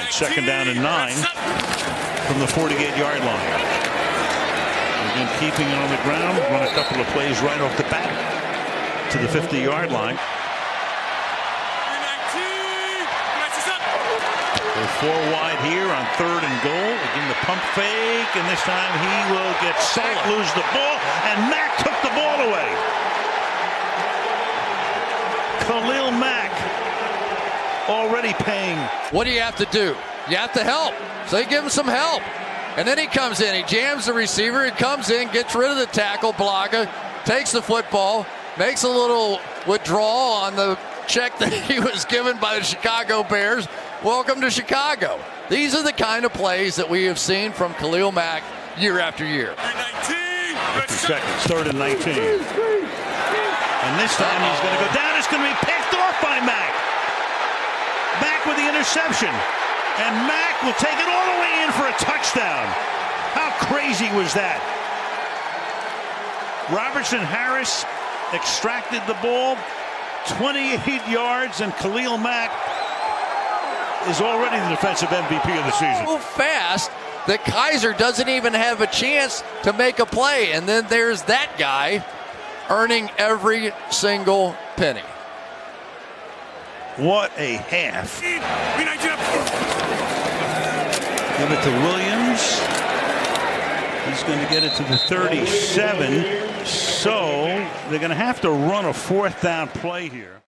2nd down and 9 from the 48-yard line. Again, keeping it on the ground. Run a couple of plays right off the bat to the 50-yard line. They're 4 wide here on 3rd and goal. Again, the pump fake, and this time he will get sacked, lose the ball, and Mack took the ball away. Khalil Mack already paying. What do you have to do? You have to help. So you give him some help. And then he comes in. He jams the receiver. He comes in, gets rid of the tackle blocker, takes the football, makes a little withdrawal on the check that he was given by the Chicago Bears. Welcome to Chicago. These are the kind of plays that we have seen from Khalil Mack year after year. 50 seconds, 3rd and 19. And this time he's going to go down. It's going to be picked off by Mack. Mack with the interception. And Mack will take it all the way in for a touchdown. How crazy was that? Robertson Harris extracted the ball 28 yards, and Khalil Mack is already the defensive MVP of the season. So fast that Kaiser doesn't even have a chance to make a play. And then there's that guy earning every single penny. What a half. Give it to Williams. He's going to get it to the 37. So they're going to have to run a 4th down play here.